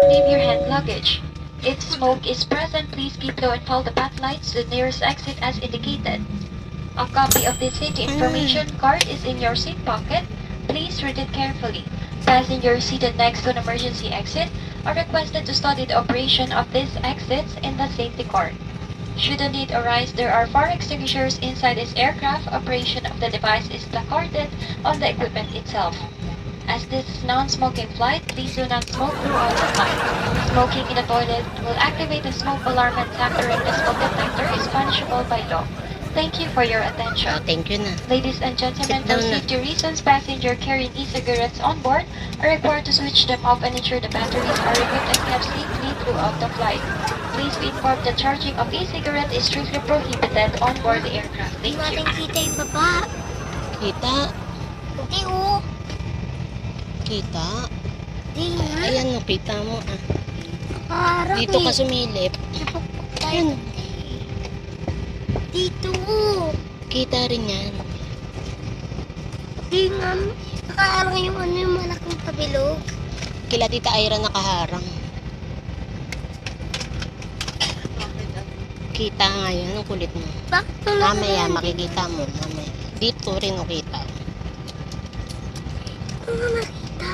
Leave your hand luggage. If smoke is present, please keep low and follow the path lights to the nearest exit as indicated. A copy of the safety information card is in your seat pocket. Please read it carefully. Passengers seated next to an emergency exit are requested to study the operation of these exits in the safety card. Should a need arise, there are fire extinguishers inside this aircraft. Operation of the device is placarded on the equipment itself. As this is non-smoking flight, please do not smoke throughout the flight. Smoking in the toilet will activate the smoke alarm and tampering the smoke detector is punishable by law. Thank you for your attention. Thank you na. Ladies and gentlemen, Sit for down na. safety reasons, passengers carrying e-cigarettes on board are required to switch them off and ensure the batteries are removed and kept safely throughout the flight. Please be informed that charging of e-cigarette is strictly prohibited on board the aircraft. Hindi Thank you. natin kita yung baba. Kita. Hindi oh. Kita. Hindi nga. Ayan o, kita mo ah. Nakaharap Dito eh. ka sumilip. Napupok tayo. Ayan. Dito oh. Kita rin yan. Hindi nga. Nakaharang yung ano yung malaking pabilog. Kila Tita Ira nakaharang. Kita nga yun, ang kulit mo. Bakit wala Mamaya, naman? makikita mo. Mamaya. Dito rin o kita. Ano nakita?